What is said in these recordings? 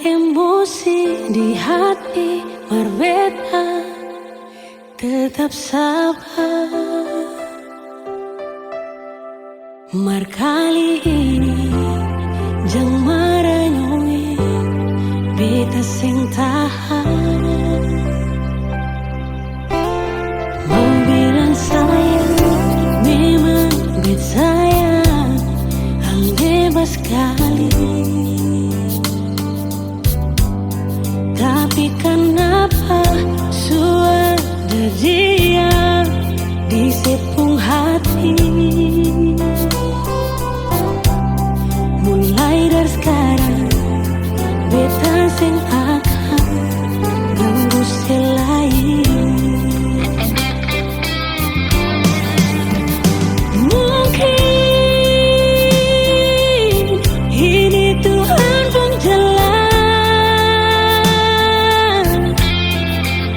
emosi di hati berbeda, tetap sabar. Mar kali ini jang maranyoi beta sing tahan. Mau bilang sayang, memang bet sayang, hal bebas sekali. Tapi kenapa suara dia di sepung hati? Mulai dari sekarang beta sing akan ganggu selain. Mungkin ini Tuhan pun jalan,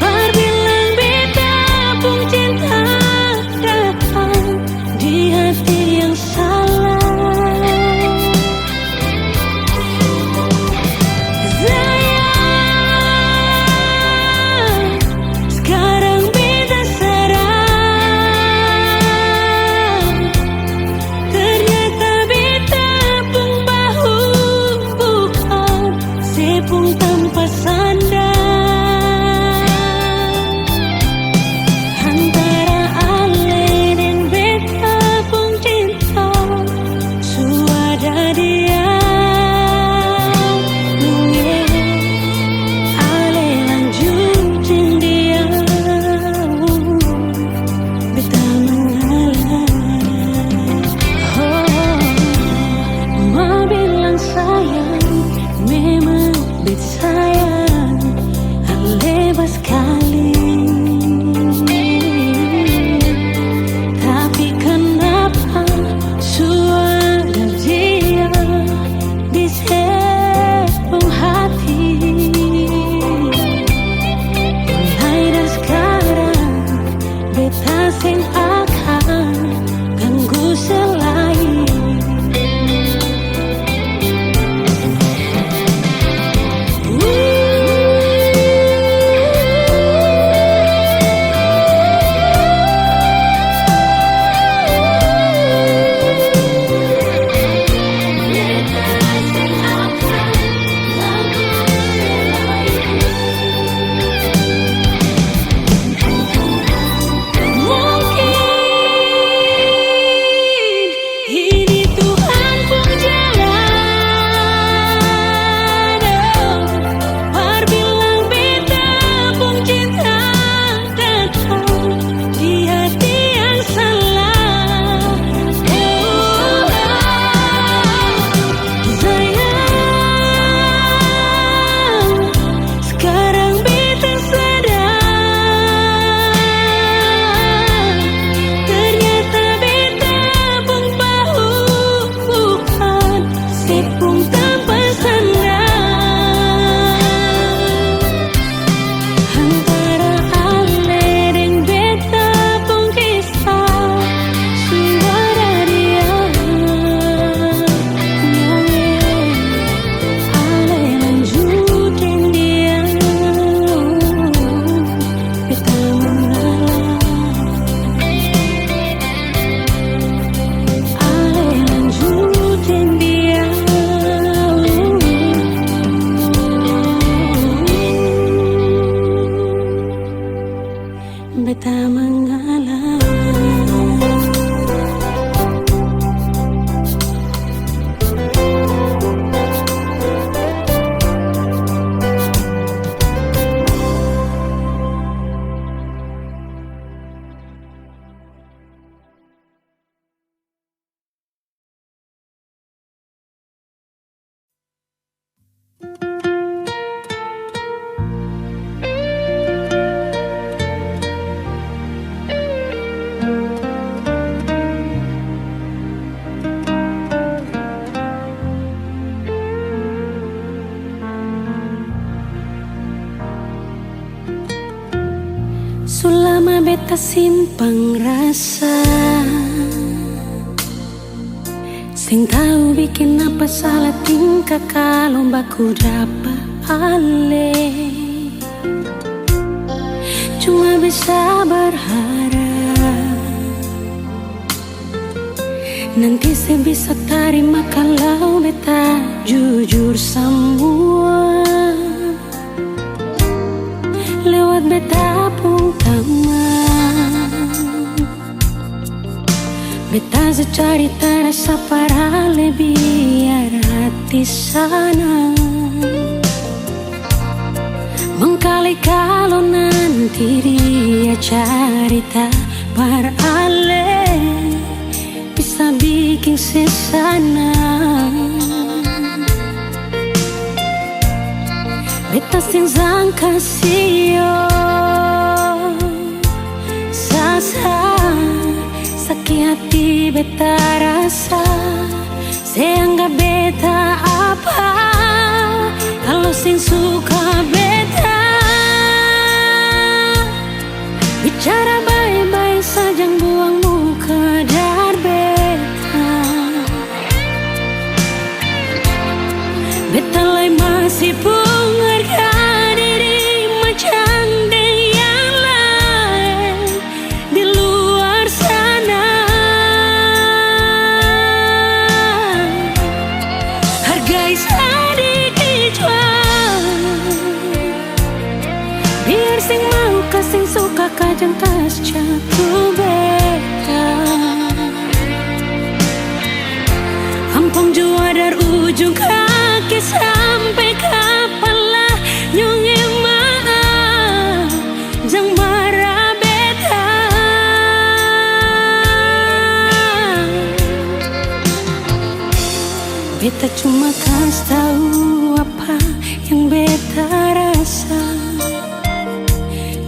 berbilang beta pun cinta datang di hati yang salah. Beta mengalah. Sulama beta simpang rasa Sing tahu bikin apa salah tingkah kalau baku dapat ale. Cuma bisa berharap nanti saya bisa terima kalau beta jujur semua lewat beta pun teman. Beta secari terasa parah biar hati sana mengkali kalau nanti dia cerita beralih bisa bikin sesana. Beta sing sangka sio sasa sakit hati beta rasa seanggap beta apa kalau sing suka beta bicara baik-baik saja buang muka dar beta. Beta lai masih pun harga diri macam yang lain di luar sana. Hargai sedikit jual biar sing mau kasing suka kajang kas jatuh beta. Ampong jua dari ujung kaki sampai kepala nyonge maaf jang marah beta. Beta cuma kasih tahu apa yang beta rasa.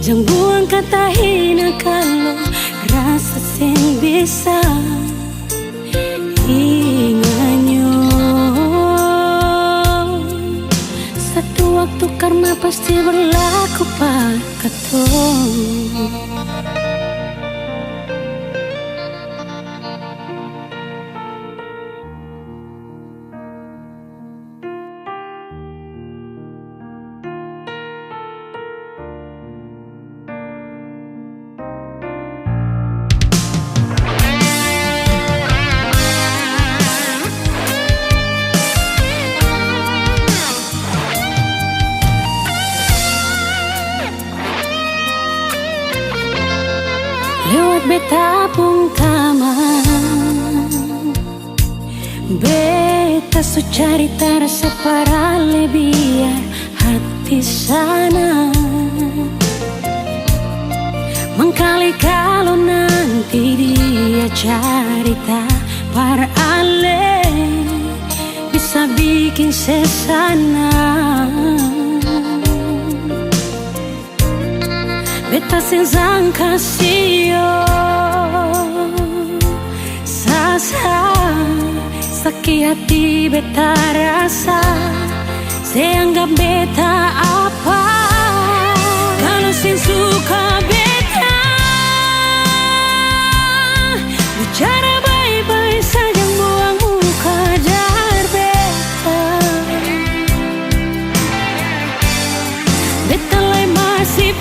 Jang buang kata hina kalau rasa sing bisa inganyo. Satu waktu karena pasti berlaku pak katong. Lewat beta pun taman beta su cari terasa parah biar hati sana mengkali kalau nanti dia cerita parale bisa bikin sesana. Beta sing sangka sio sasa sakit hati beta rasa seanggap beta apa kalau sing suka beta bicara baik-baik saja buang muka dar beta. Beta lai masih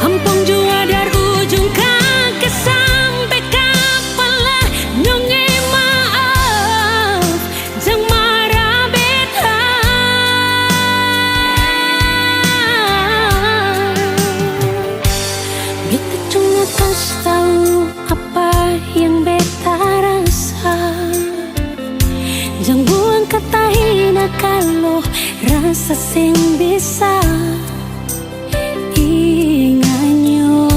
ampong jua dari ujung kaki sampai kepala nyonge maaf jang marah beta. Beta cuma kasih tahu apa yang beta rasa. Jang buang kata hina kalau rasa sing bisa inganyo.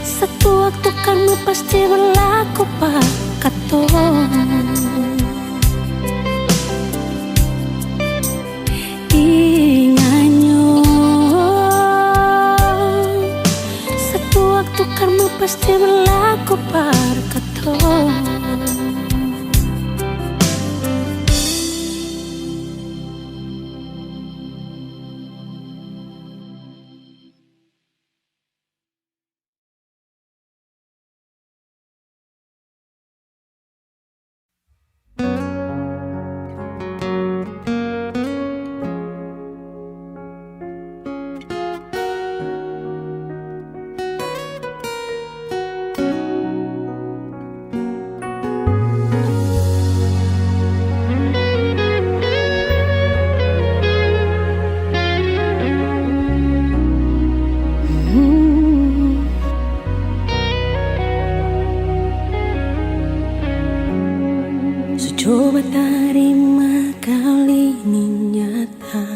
Satu waktu karena pasti berlaku pak katong. aku parketo. Coba terima kali ini nyata,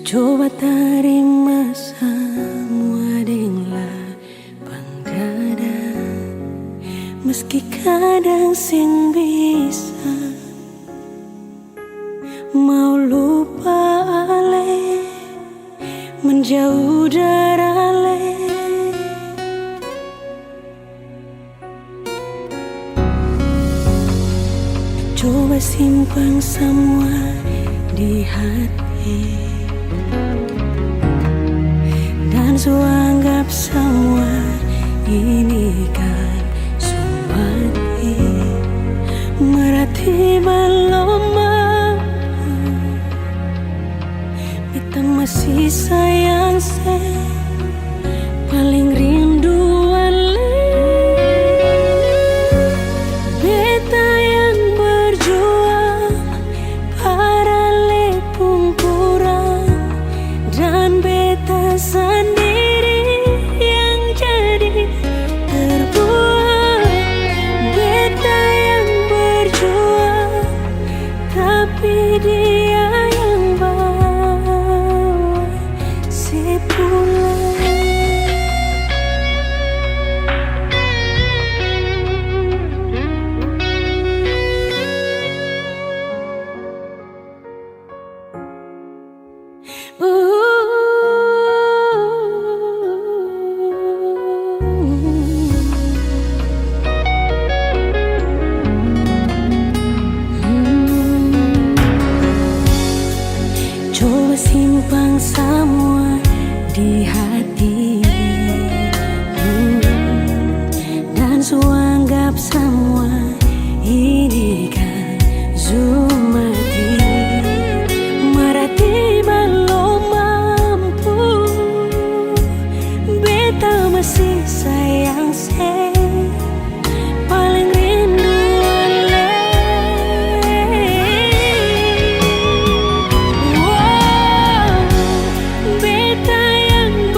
coba terima semua dengan lapang dada. Meski kadang sing bisa mau lupa ale, menjauh darale. Coba simpan semua di hati dan anggap semua ini kan sumati. Merati belum mampu, kita masih sayang paling rindu. Sendiri yang jadi terbuang, beta yang berjuang, tapi dia yang bawa si pulang. Coba simpan semua di hati dan anggap semua ini kan zumati. Merati belum mampu, beta masih sayang paling rindu. Beta yang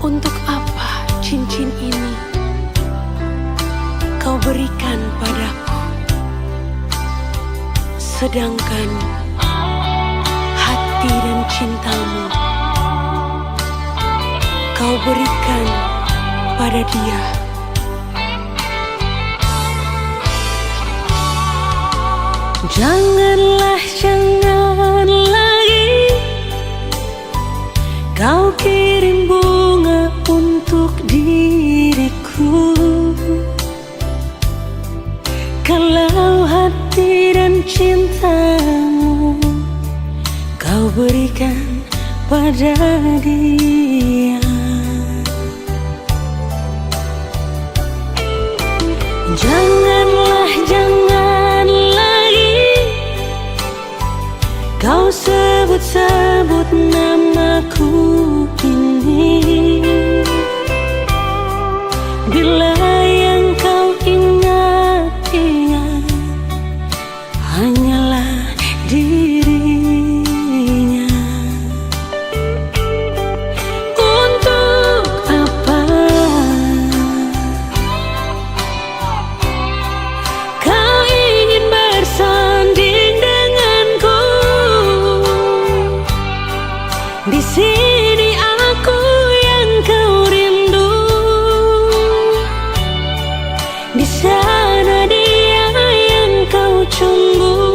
Untuk apa cincin ini kau berikan padaku, sedangkan hati dan cintamu kau berikan pada dia. Janganlah, jangan lagi kau kirim bunga untuk diriku, kalau hati dan cintamu kau berikan pada dia. Janganlah, jangan lagi kau sebut-sebut namaku ini, bila yang kau ingat-ingat hanyalah dirinya. Untuk apa kau ingin bersanding denganku? Di sini aku yang kau rindu, di sana dia yang kau cumbu.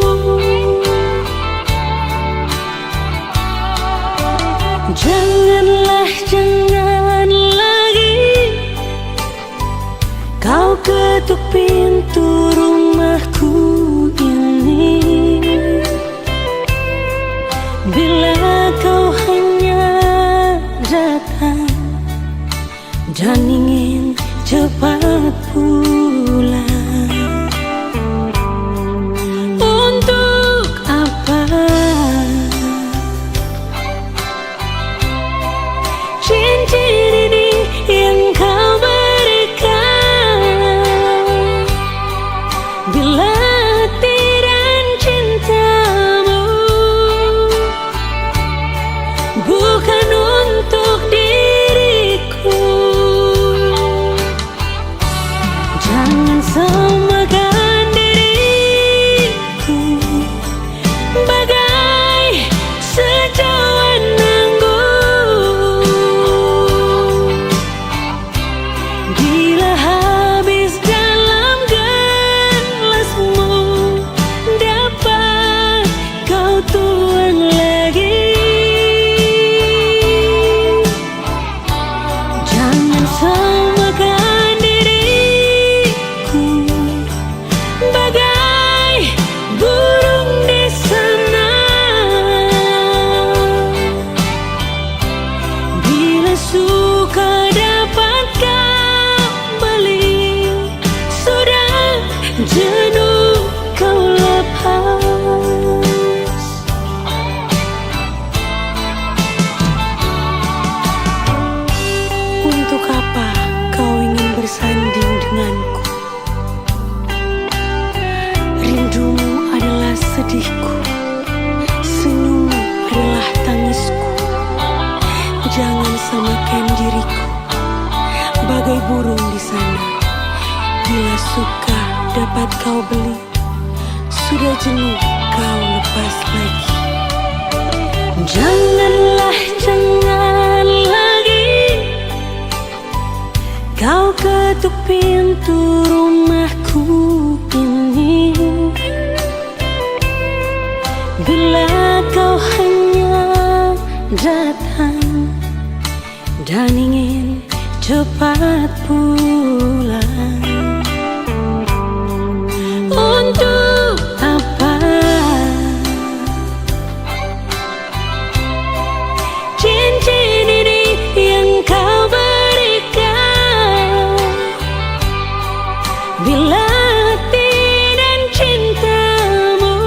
Janganlah, jangan lagi kau ketuk pintu rumahku ini, bila kau hanya datang dan ingin cepat pulang. Untuk apa cincin ini yang kau berikan, bila hati dan cintamu bukan untuk diriku? Jangan samakan diriku bagai sejauhan anggur, bila habis dalam gelasmu dapat kau tuang lagi. Jangan samakan diriku bagai burung di sana, bila suka dapat kembali, sudah jenuh kau lepas. Untuk apa kau ingin bersanding denganku? Rindumu adalah sedihku, senyummu adalah tangisku. Jangan samakan diriku bagai burung di sana, bila suka dapat kau beli, sudah jenuh kau lepas lagi. Janganlah, jangan lagi kau ketuk pintu rumahku ini, bila kau hanya datang dan ingin cepat pulang. Untuk apa cincin ini yang kau berikan, bila hati dan cintamu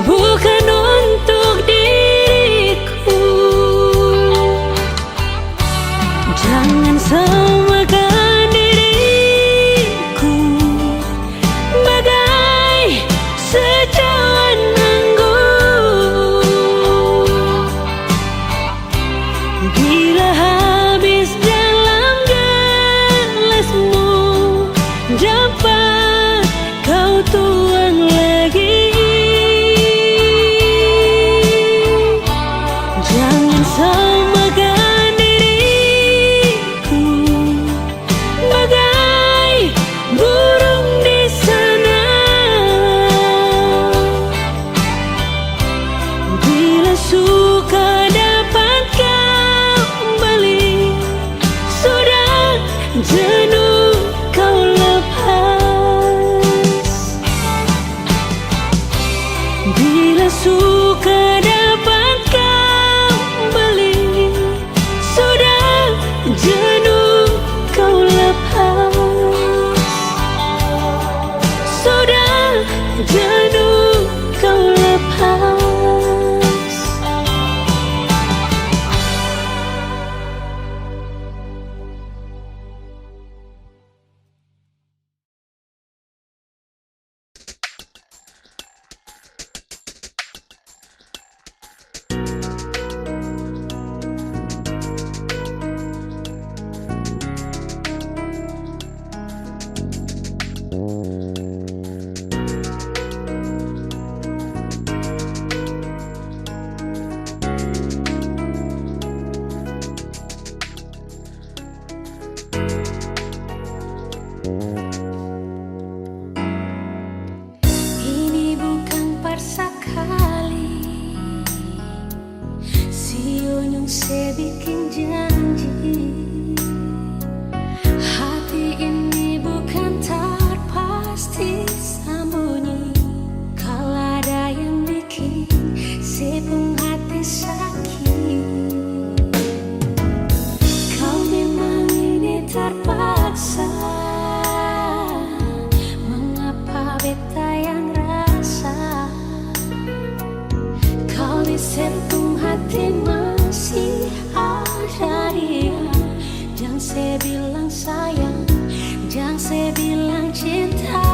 bukan untuk diriku? Jangan Bila habis dalam gelasmu, dapat kau tuang lagi. Jangan samakan diriku bagai burung di sana. Bila suka dapat kau kembali, sudah jenuh kau lepas. Bila suka dapat kau kembali, sudah jenuh kau lepas. Sudah jenuh kau lepas. Ini bukan persa kali si Unyung se bikin janji. Hati ini bukan terpasti sembunyi. Kalau ada yang bikin si pun hati sakit. Kau memang ini terpaksa. Mengapa beta yang rasa kau di setung hati masih ada dia. Jangan saya bilang sayang, jangan saya bilang cinta.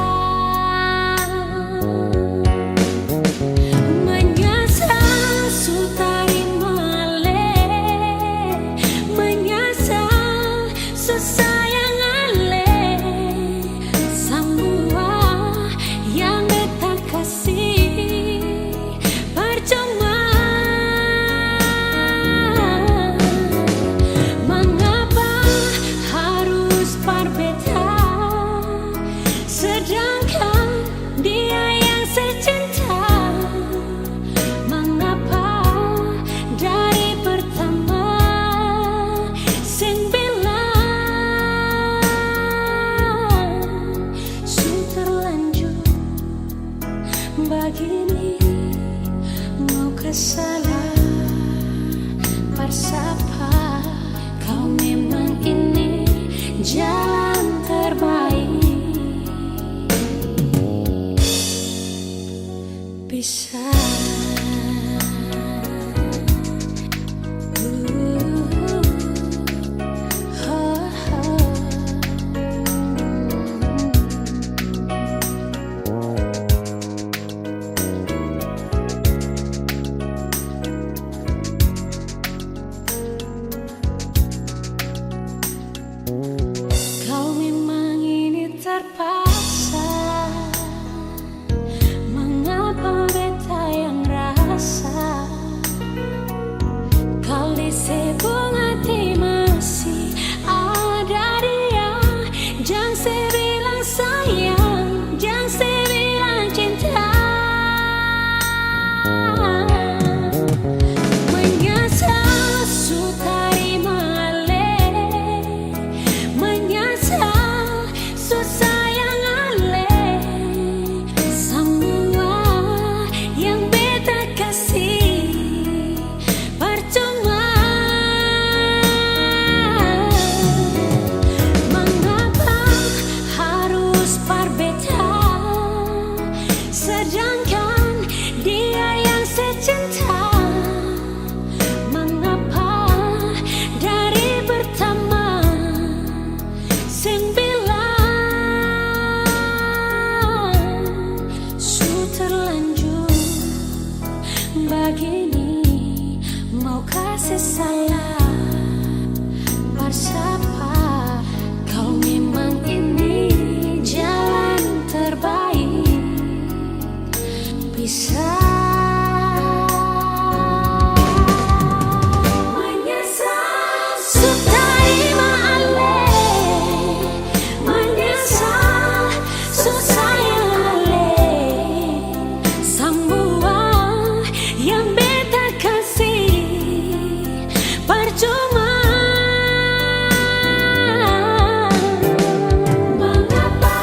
Menyesal sutari male, menyesal sesayang ale. Semua yang beta kasih percuma. Mengapa harus berbeda, sedangkan dia yang saya cinta? Mengapa dari pertama sing bilang su terlanjur begini? Mau kesalah persapa, kau memang ini jalan terbaik. Bisa kau memang ini terpaksa. Mengapa beta yang rasa kau di sebung hati masih ada dia? Jangan saya bilang sayang, jangan saya bilang cinta. Menyesal sutari male, menyesal susayang ale. Semua yang beta kasih percuma. Mengapa harus berbeda, sedangkan dia yang saya cinta? Mengapa dari pertama sing bilang su terlanjur begini? Mau kasih salah percuma. Mengapa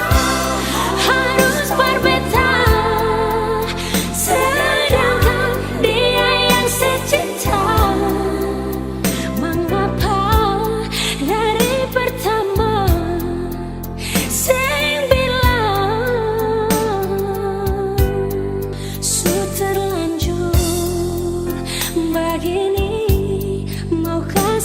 harus berbeda, sedangkan dia yang secinta? Mengapa dari pertama sing bilang su terlanjur begini, maukah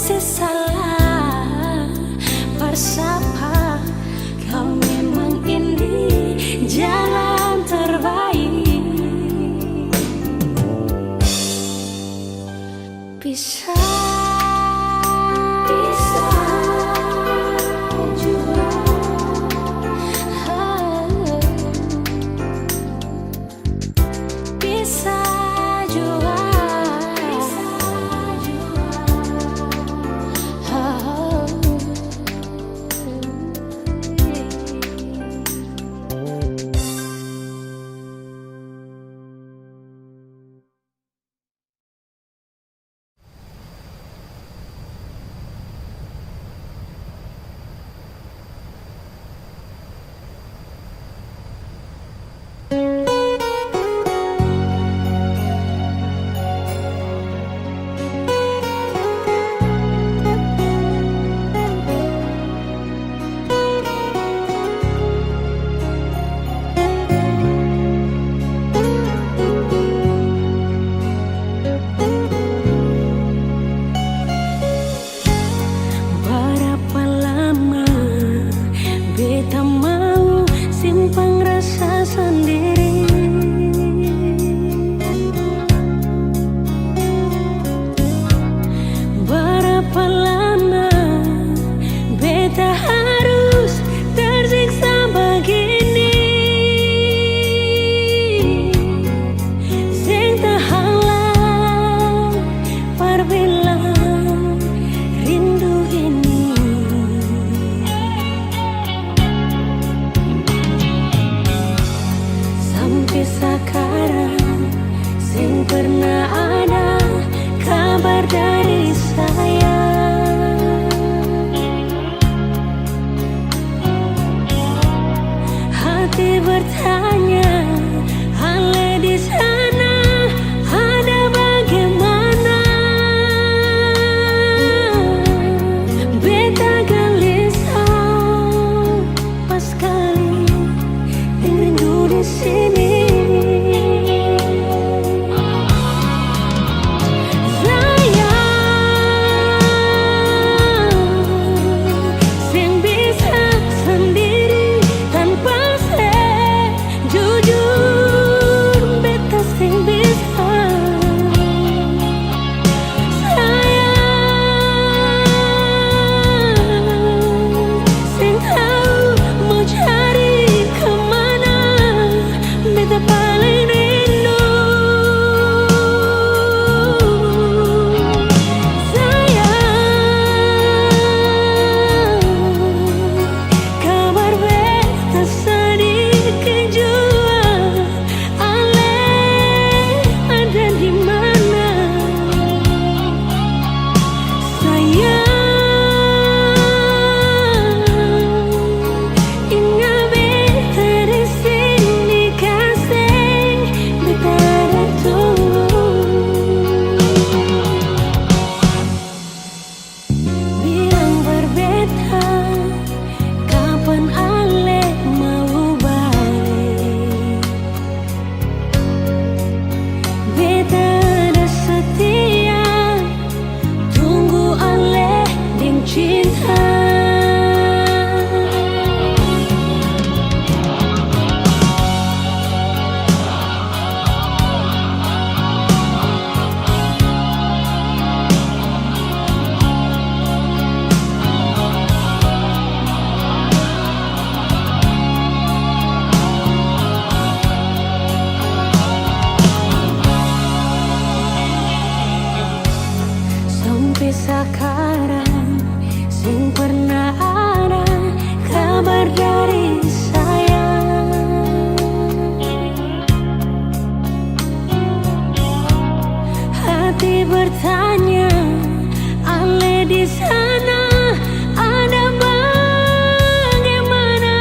di sana ada bagaimana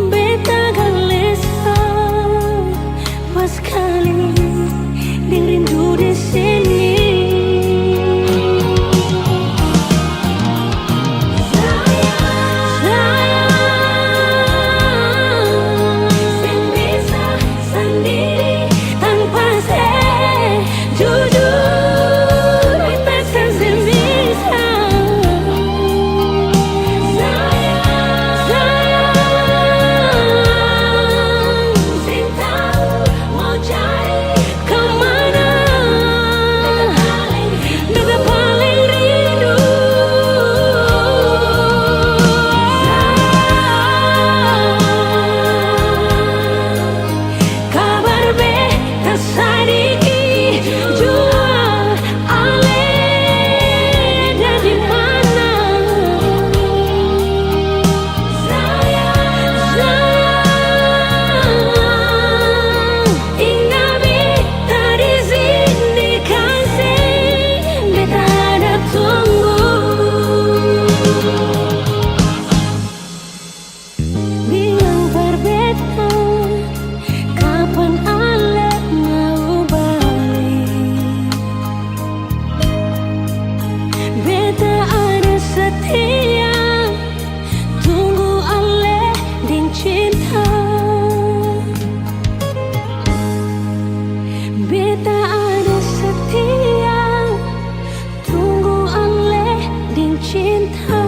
beta galesa pas kali dirindu di sini. Beta ada setia, tunggu aleh din cinta.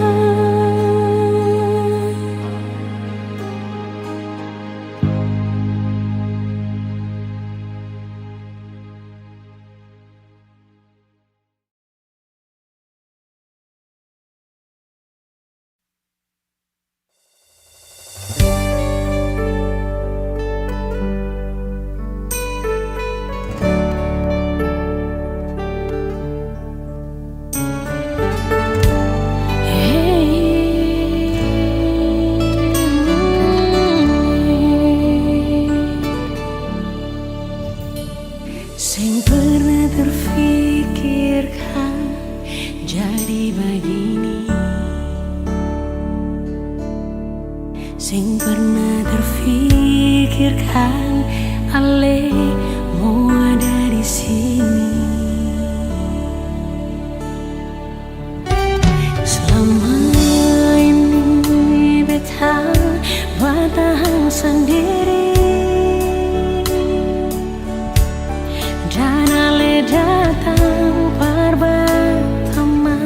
Sing pernah terfikirkan jadi begini, sing pernah terfikirkan ale mau ada di sini. Selama ini beta bertahan sendiri, dan ale datang pertama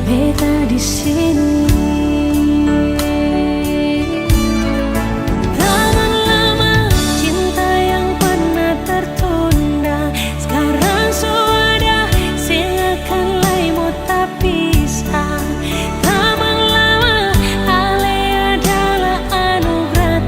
beta di sini. Taman lama cinta yang pernah tertunda, sekarang sudah silakan lai mau tak pisah. Taman lama ale adalah anugerah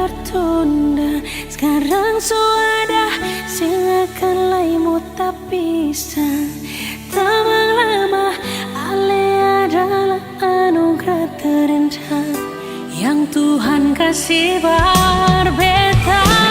tertunda. Sekarang sudah silakan laimu tak bisa. Tamang lama ale adalah anugerah terindah yang Tuhan kasih berbeda.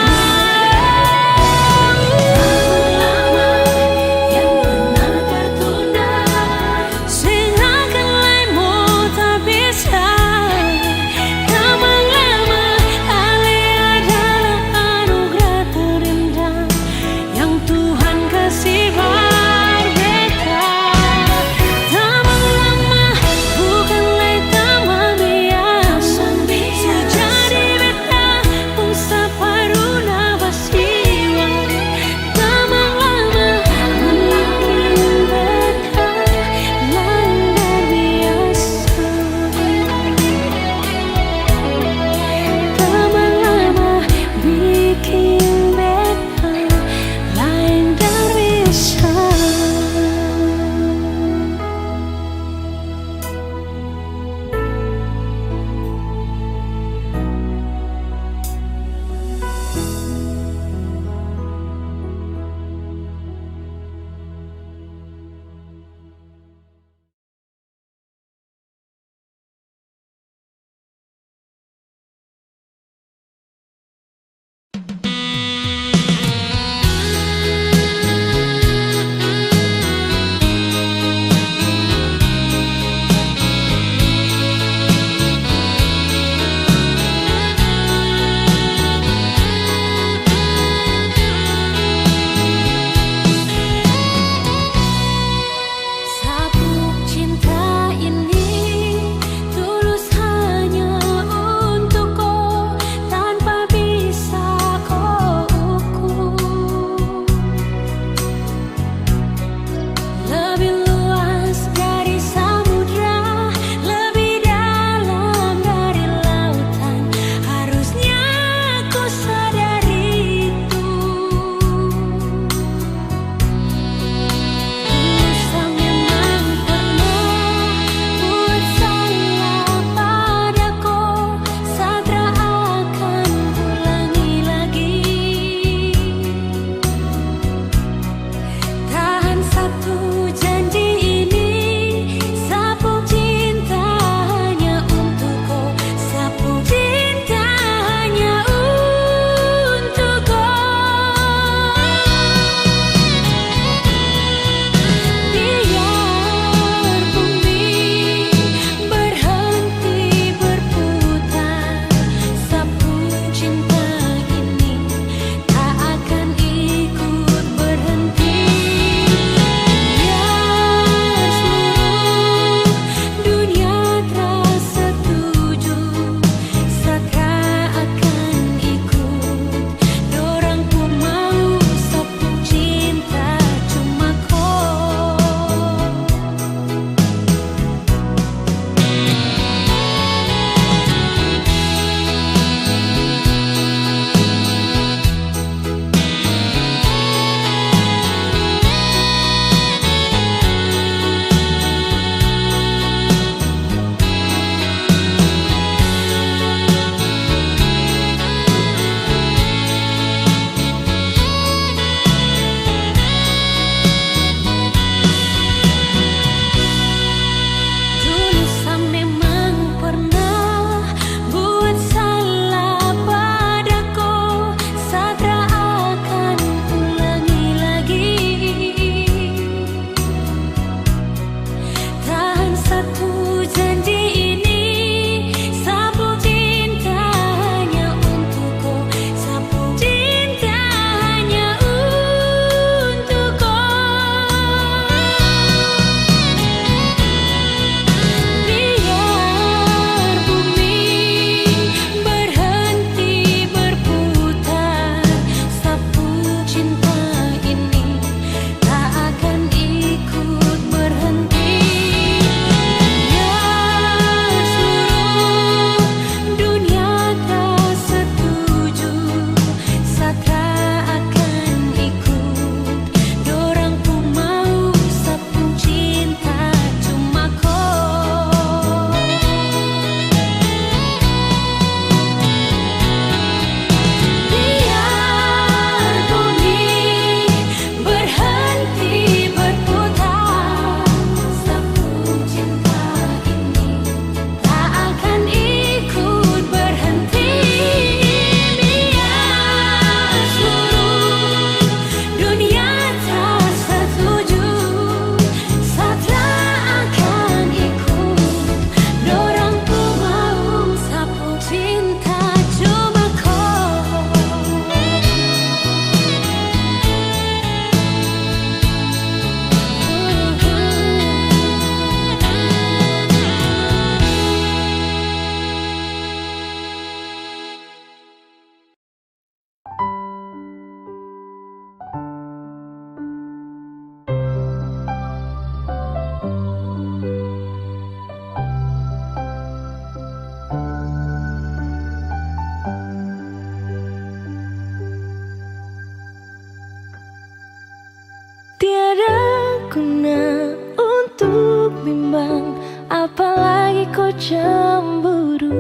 berguna untuk bimbang, apalagi kau cemburu.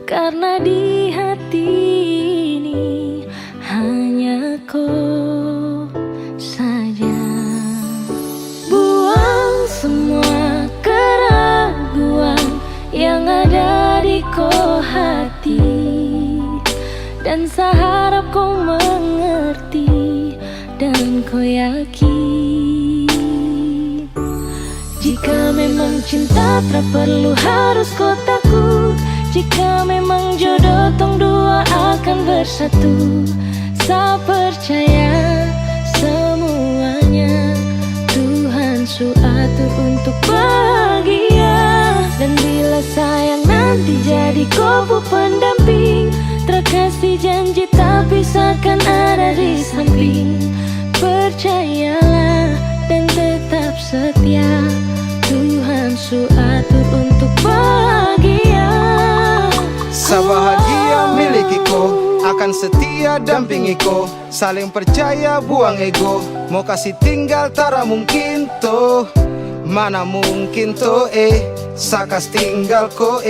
Karena di hati ini hanya kau saja. Buang semua keraguan yang ada di kau hati, dan saya harap kau mengerti dan kau yakin. Jika memang cinta tak perlu harus kau takut, jika memang jodoh tong dua akan bersatu. Saya percaya semuanya Tuhan su atur untuk bahagia. Dan bila sayang nanti jadi kau pendamping, terkasih janji tapi seakan ada di samping. Percayalah dan tetap setia, Tuhan su atur untuk bahagia. Sabahagia miliki ko, akan setia dampingi ko, saling percaya buang ego. Mau kasih tinggal tara mungkin toh, mana mungkin toh sakas tinggal ko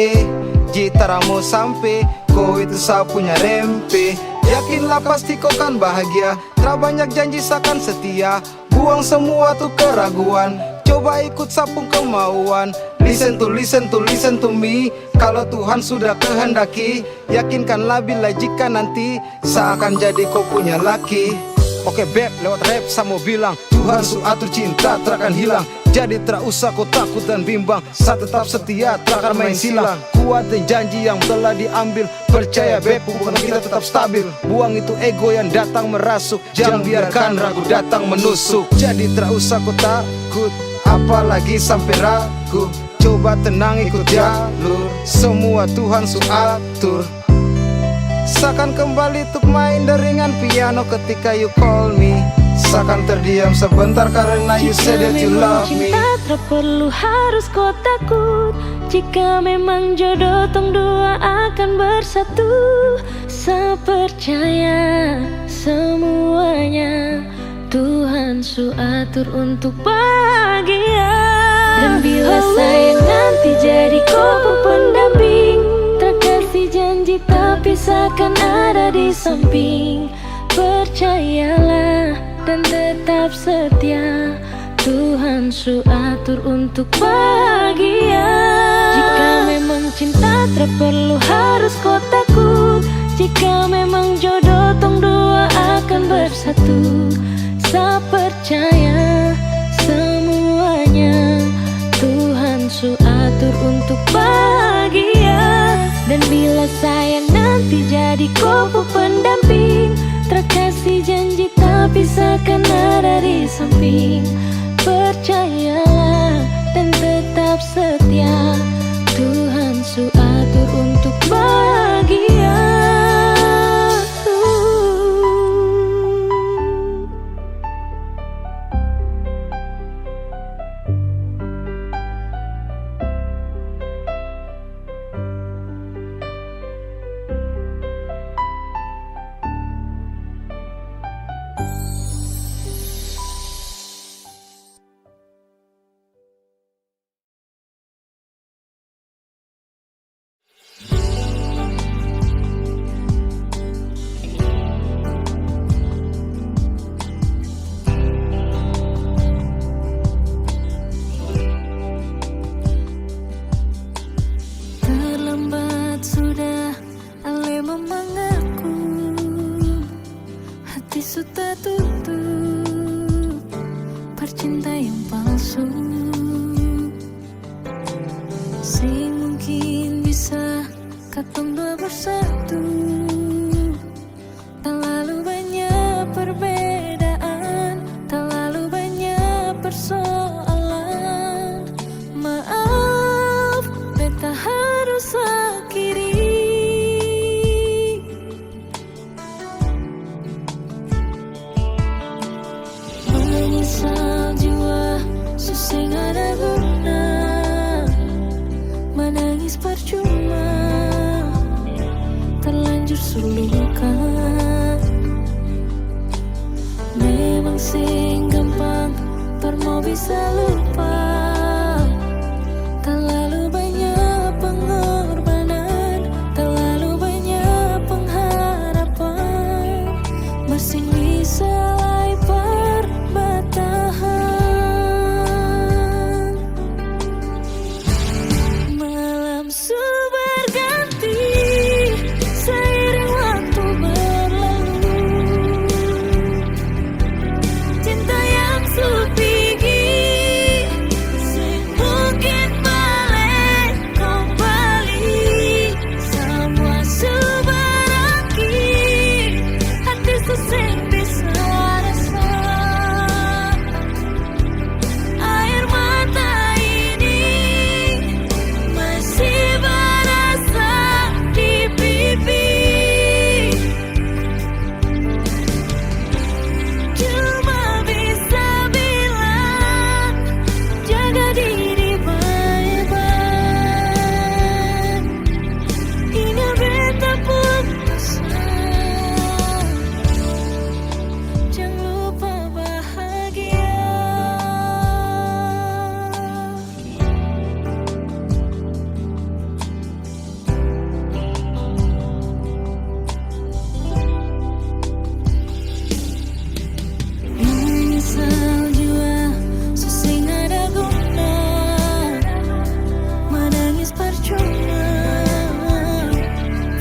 jitara mau sampai ko itu saya punya rempe. Yakinlah pasti kau kan bahagia, tak banyak janji sakan setia. Buang semua tuh keraguan, coba ikut sapung kemauan. Listen to me. Kalau Tuhan sudah kehendaki, yakinkanlah bila jika nanti seakan jadi kau punya laki. Oke beb, lewat rap saya mau bilang, Tuhan su atur cinta terakan hilang. Jadi tak usah kau takut dan bimbang, saya tetap setia terakan main silang. Kuatin janji yang telah diambil, percaya beb hubungan kita tetap stabil. Buang itu ego yang datang merasuk, jangan biarkan ragu datang menusuk. Jadi tak usah kau takut, apalagi sampai ragu. Coba tenang ikut jalur, semua Tuhan su atur. Seakan kembali untuk main deringan piano ketika you call me. Seakan terdiam sebentar karena you said that you love me. Cinta tak perlu harus kau takut, jika memang jodoh tong dua akan bersatu. Saya percaya semuanya Tuhan su atur untuk bahagia. Dan bila sayang nanti jadi kau pendamping, terkasih janji tapi seakan ada di samping. Percayalah dan tetap setia, Tuhan su atur untuk bahagia. Jika memang cinta tak perlu harus kau takut, jika memang jodoh tong dua akan bersatu. Saya percaya semuanya Tuhan su atur untuk bahagia. Dan bila sayang nanti jadi kau pendamping, terkasih janji tapi seakan ada di samping. Percayalah dan tetap setia, Tuhan su atur untuk bahagia. Sudah tutup percinta yang palsu, sing mungkin bisa katong dua bersatu. Tak lalu banyak perbedaan, tak lalu banyak persoalan. Maaf, beta harus akhiri. Menyesal jiwa, susah ada guna, menangis percuma, terlanjur suluka. Memang sing gampang mau bisa lupa. Terlalu banyak pengorbanan, terlalu banyak pengharapan, bersini selai perbatasan. Malam sudah berganti, seiring waktu berlalu. Cinta yang supigi mungkin balik kembali. Semua suberakhir, hati susah bisa rasa. Air mata ini masih berasa di pipi. Cuma bisa bilang, jaga diri baik-baik. Ingat beta pun pesan, jangan lupa bahagia. Menyesal jua sesing ada guna, menangis percuma,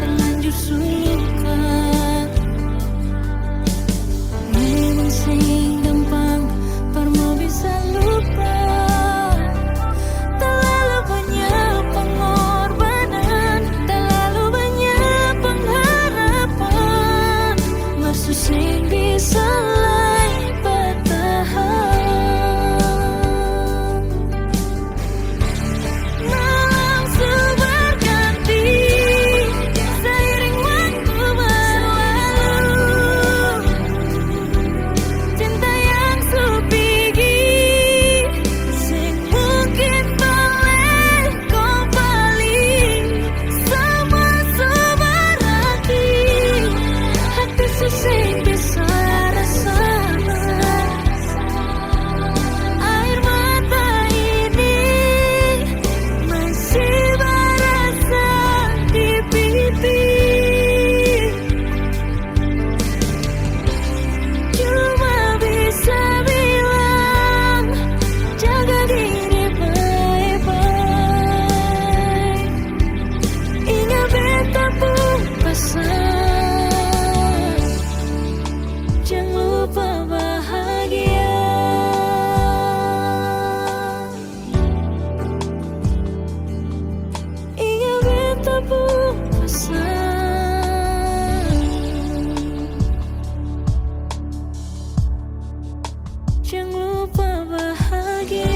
terlanjur suluka. Memang sing gampang par mau bisa lupa. Terlalu banyak pengorbanan, terlalu banyak pengharapan, bersusing bisa lain bertahan. Malam sudah berganti, seiring waktu berlalu. Cinta yang supigi mungkin balik kembali. Semua suberakhir, hati susah bisa rasa. Air mata ini masih berasa di pipi. Cuma bisa bilang, jaga diri baik-baik. Ingat beta pun pesan, jangan lupa bahagia. Ingat beta pun pesan, jangan lupa bahagia.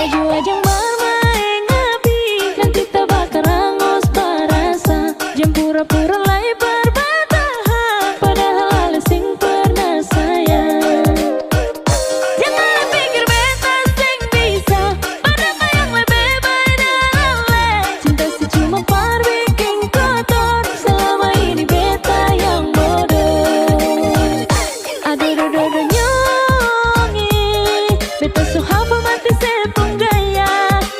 baju ajang bermain api, nanti tak bakar hangus barasa. Jam pura-pura lai berbatahan, padahal hal sing pernah sayang. Jangan pikir beta sing bisa, pada yang lebih baik dan oleh. Cinta sih cuma bikin kotor, selama ini beta yang bodoh. Aduh dodo nyongi, beta so hafal mati sepung gaya.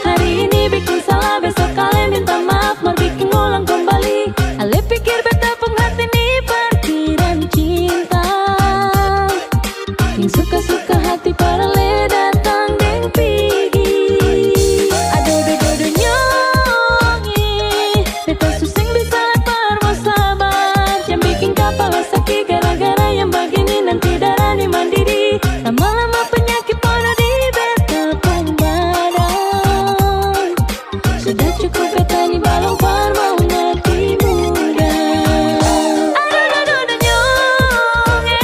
Hari ini bikin salah, besok kalian minta maaf, mau bikin ulang kembali. Ale pikir beta pun hati nih parkiran cinta, yang suka-suka hati para le datang deng pigi. Aduh dodo nyongi, beta suseng bisa lepar mau sabar. Yang bikin kepala sakit gara-gara yang begini, nanti darah nih mandiri. Lama-lama penyakit pada di beta pun badan. Sudah cukup beta nih balong par mau mati muda. Aduh dodo nyongi,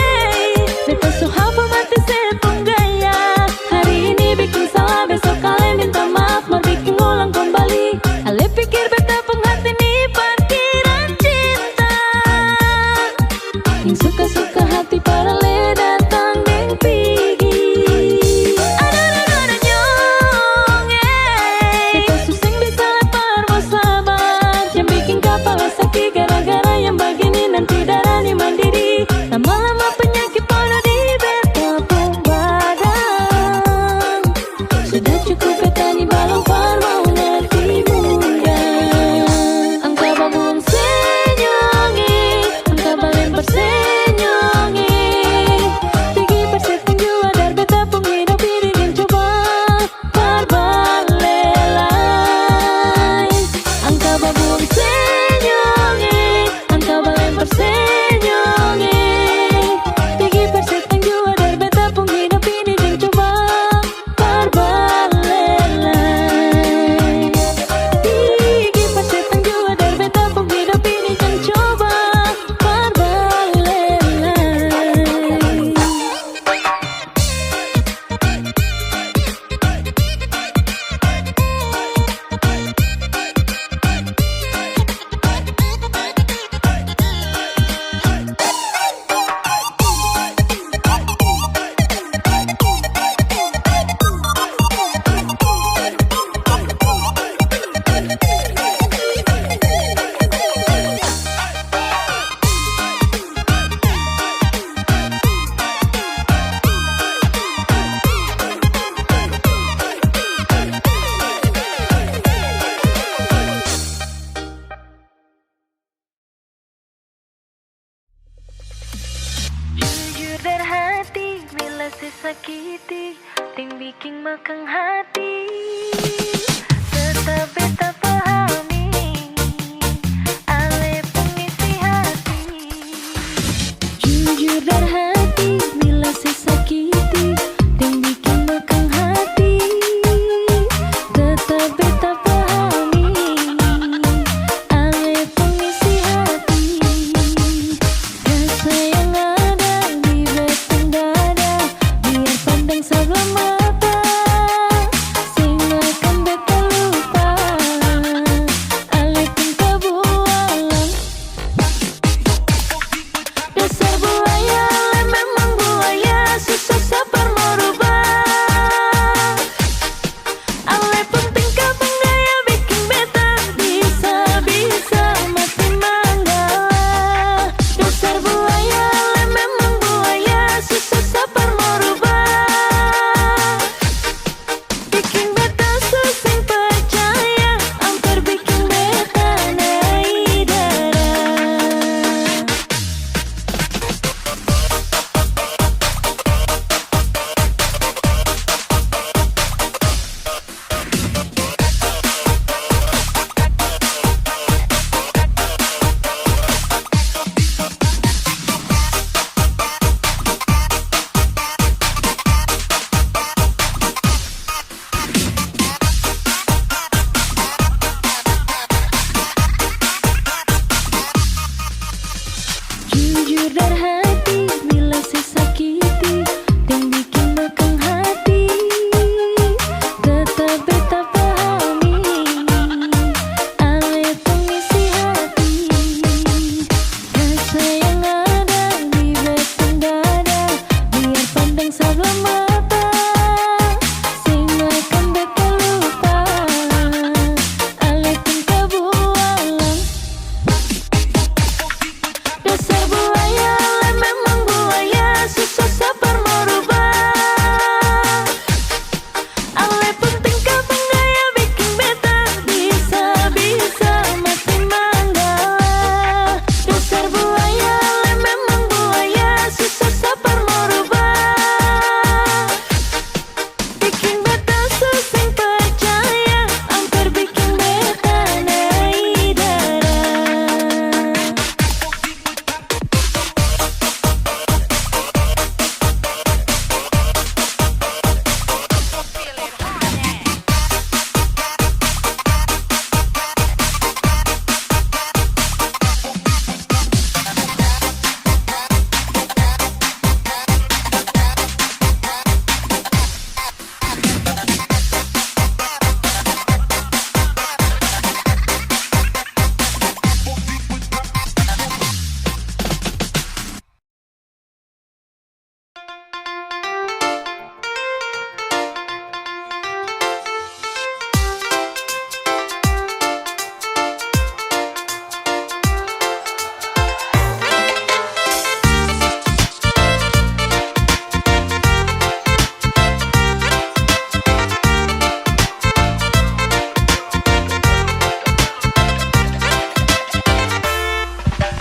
beta so hafal mati sepung gaya. Hari ini bikin salah, besok kalian minta maaf, mau bikin ulang kembali. Ale pikir beta pun hati nih parkiran cinta, yang suka-suka hati para le datang deng pigi. Aduh dodo nyongi, beta suseng bisa lepar mau sabar. Yang bikin kepala sakit gara-gara yang begini, nanti darah nih mandiri. Lama-lama penyakit pada di beta pun badan. Sudah cukup beta nih balong par mau mati muda. Angka babung senyongi, angka balen persenyongi. Tinggi persetan jua dar beta pun hidup ini dan coba parbalelai. Angka babung senyongi, angka balen persenyongi. Tinggi persetan jua dar beta pun hidup ini dan coba parbalelai. Tinggi persetan jua dar beta pun hidup ini dan coba parbalelai. Jujur dan hati, bila sesakiti, ting bikin makang hati. Tetap beta pahami, ale pengisi hati. Jujur dan hati, bila sesakiti, ting bikin makang hati. Tetap beta pahami, ale pengisi hati. Rasa yang ada di batang dada, biar pandang sebelah mata, sing akan beta lupa. kadang salah mata sing akan beta lupa ale pun kabualan dasar buaya ale memang buaya susah sabar merubah ale pun tingkah penggaya bikin beta bisa-bisa mati manggala dasar buaya ale memang buaya susah sabar merubah bikin beta susah percaya hampir bikin beta naik darah.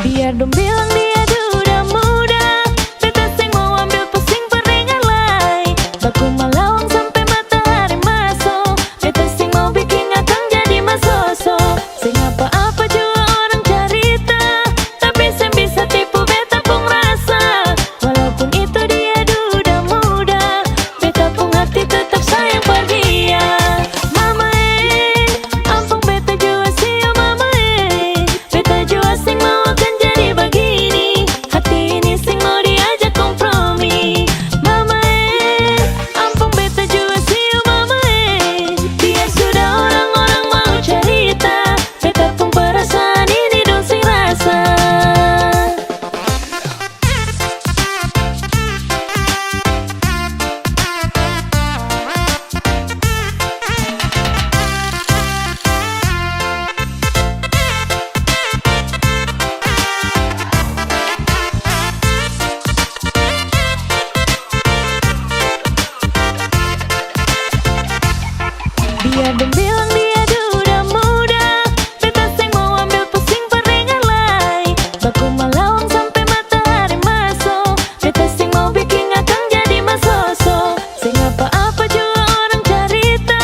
Biar dong bilang dia duda muda beta sing mau ambil pusing peringan lai baku malawang sampai matahari masuk beta sing mau bikin akang jadi masoso sing apa-apa juga orang carita tapi sing bisa tipu beta pun rasa walaupun itu dia duda muda beta pun hati tetap sayang pada dia mama ampun beta juga sih mama beta juga sing mau akan jadi begini hati ini sing mau diajak kompromi mama ampun beta juga sih mama biar sudah orang-orang mau cerita beta pun perasaan ini dong sing rasa. Biar dong bilang dia duda muda beta sing mau ambil pusing peringan lai baku malawang sampai matahari masuk beta sing mau bikin akang jadi masoso sing apa-apa juga orang carita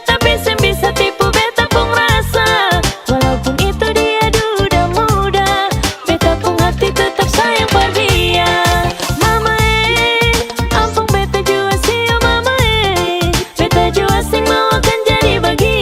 tapi sing bisa tipu beta pun rasa walaupun itu dia duda muda beta pun hati tetap sayang pada dia mama ampun beta juga sih mama beta juga sing mau akan jadi begini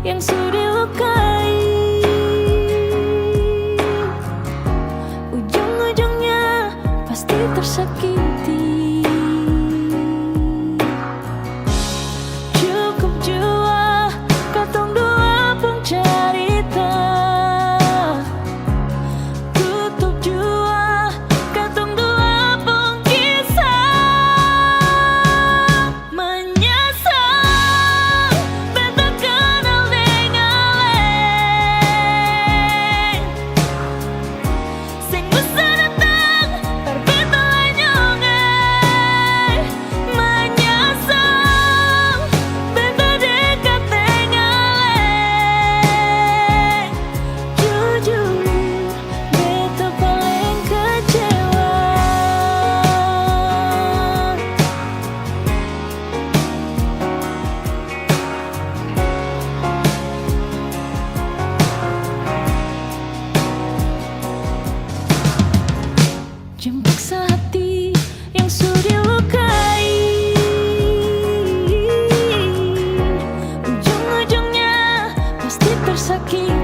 yang sudah dilukai. Ujung-ujungnya pasti tersakiti. Cukup jua katong dua pun cerita, tutup jua katong dua pun kisah. Menyesal beta kenal dengan lain, sing bisa datang berbeda nyongai. Menyesal beta dekat dengan lain, jujur beta paling kecewa. Jemput hati yang sudah dilukai. Ujung-ujungnya pasti tersakiti.